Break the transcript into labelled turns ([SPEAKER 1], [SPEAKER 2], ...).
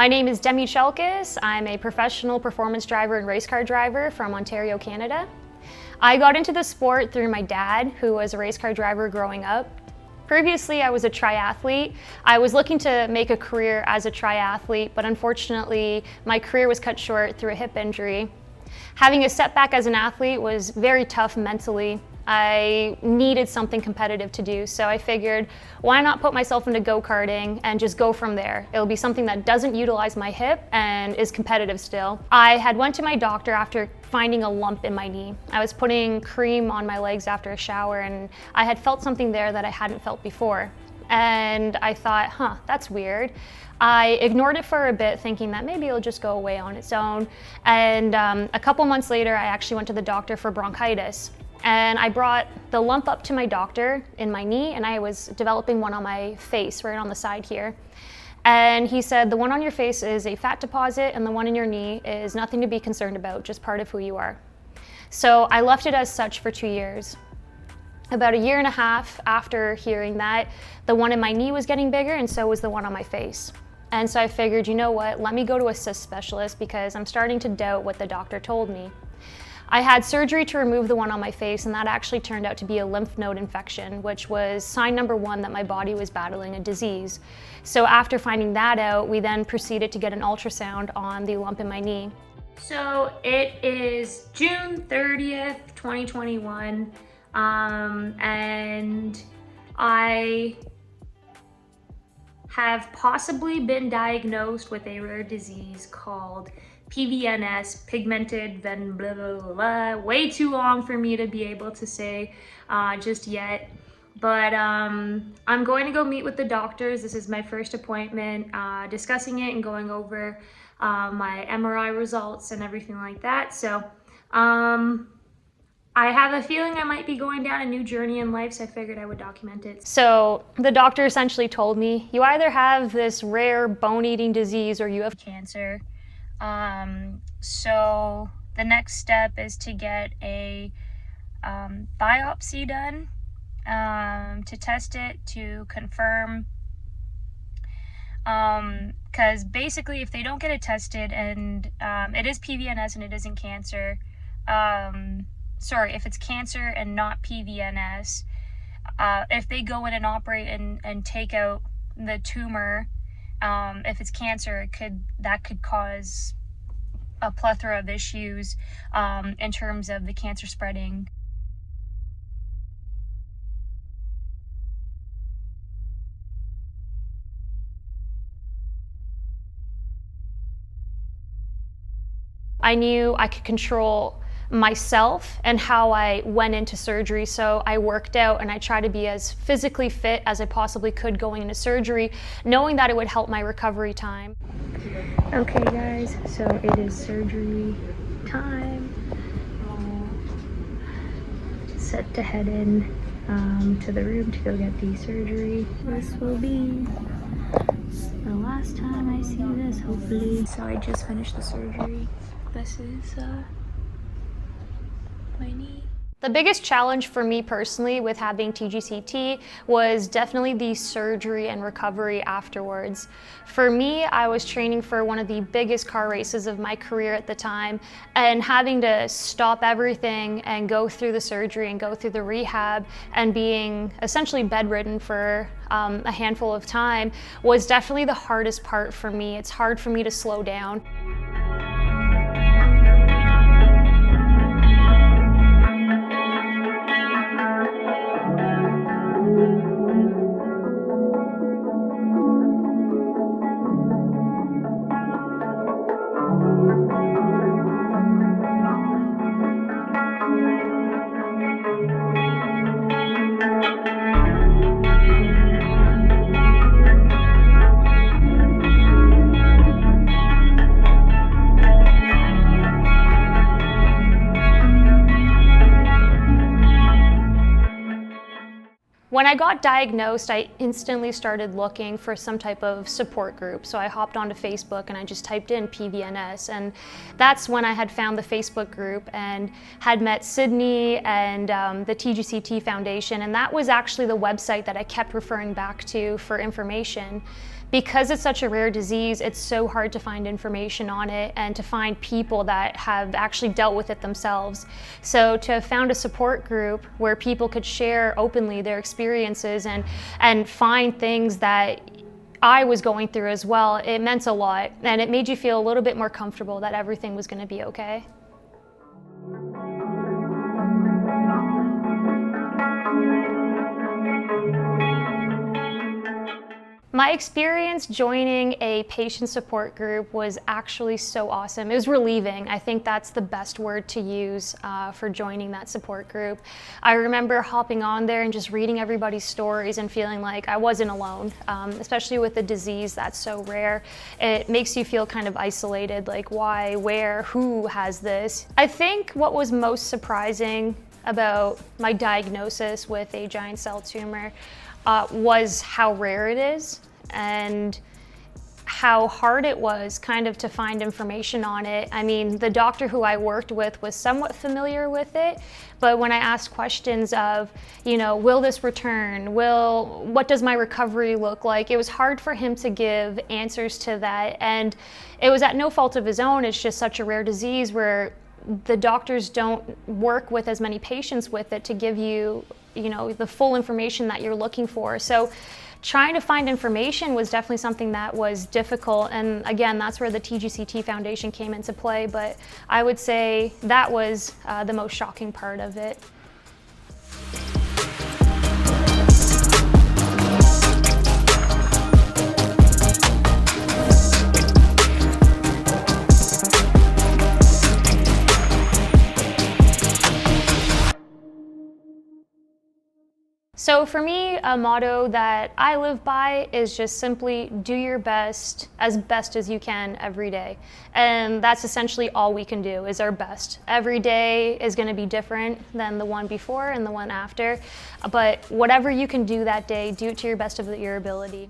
[SPEAKER 1] My name is Demi Chalkias. I'm a professional performance driver and race car driver from Ontario, Canada. I got into the sport through my dad, who was a race car driver growing up. Previously, I was a triathlete. I was looking to make a career as a triathlete, but unfortunately, my career was cut short through a hip injury. Having a setback as an athlete was very tough mentally. I needed something competitive to do, so I figured, why not put myself into go-karting and just go from there? It'll be something that doesn't utilize my hip and is competitive still. I had went to my doctor after finding a lump in my knee. I was putting cream on my legs after a shower, and I had felt something there that I hadn't felt before. And I thought, that's weird. I ignored it for a bit, thinking that maybe it'll just go away on its own. And a couple months later, I actually went to the doctor for bronchitis. And I brought the lump up to my doctor in my knee, and I was developing one on my face, right on the side here. And he said, the one on your face is a fat deposit, and the one in your knee is nothing to be concerned about, just part of who you are. So I left it as such for 2 years. About a year and a half after hearing that, the one in my knee was getting bigger, and so was the one on my face. And so I figured, you know what, let me go to a cyst specialist because I'm starting to doubt what the doctor told me. I had surgery to remove the one on my face, and that actually turned out to be a lymph node infection, which was sign number one that my body was battling a disease. So after finding that out, we then proceeded to get an ultrasound on the lump in my knee. So it is June 30th, 2021, and I have possibly been diagnosed with a rare disease called PVNS, pigmented blah, blah, blah, blah. Way too long for me to be able to say just yet. But I'm going to go meet with the doctors. This is my first appointment, discussing it and going over my MRI results and everything like that. So I have a feeling I might be going down a new journey in life, so I figured I would document it. So the doctor essentially told me, you either have this rare bone-eating disease or you have cancer. So the next step is to get a biopsy done to test it, to confirm, because basically if they don't get it tested and it is PVNS and it isn't cancer, if it's cancer and not PVNS, if they go in and operate and take out the tumor, if it's cancer, that could cause a plethora of issues in terms of the cancer spreading. I knew I could control myself and how I went into surgery, so I worked out and I tried to be as physically fit as I possibly could going into surgery, knowing that it would help my recovery time. Okay guys, so it is surgery time. Set to head in to the room to go get the surgery. This will be the last time I see this, hopefully. So I just finished the surgery. This is my knee. The biggest challenge for me personally with having TGCT was definitely the surgery and recovery afterwards. For me, I was training for one of the biggest car races of my career at the time, and having to stop everything and go through the surgery and go through the rehab and being essentially bedridden for a handful of time was definitely the hardest part for me. It's hard for me to slow down. When I got diagnosed, I instantly started looking for some type of support group. So I hopped onto Facebook and I just typed in PVNS, and that's when I had found the Facebook group and had met Sydney and the TGCT Foundation, and that was actually the website that I kept referring back to for information. Because it's such a rare disease, it's so hard to find information on it and to find people that have actually dealt with it themselves. So to have found a support group where people could share openly their experiences and find things that I was going through as well, it meant a lot, and it made you feel a little bit more comfortable that everything was going to be okay. My experience joining a patient support group was actually so awesome. It was relieving. I think that's the best word to use for joining that support group. I remember hopping on there and just reading everybody's stories and feeling like I wasn't alone, especially with a disease that's so rare. It makes you feel kind of isolated, like why, where, who has this? I think what was most surprising about my diagnosis with a giant cell tumor was how rare it is and how hard it was kind of to find information on it. I mean, the doctor who I worked with was somewhat familiar with it, but when I asked questions of, you know, will this return? What does my recovery look like? It was hard for him to give answers to that, and it was at no fault of his own. It's just such a rare disease where the doctors don't work with as many patients with it to give you, you know, the full information that you're looking for. So trying to find information was definitely something that was difficult. And again, that's where the TGCT Foundation came into play. But I would say that was the most shocking part of it. So for me, a motto that I live by is just simply do your best as you can every day. And that's essentially all we can do, is our best. Every day is going to be different than the one before and the one after. But whatever you can do that day, do it to your best of your ability.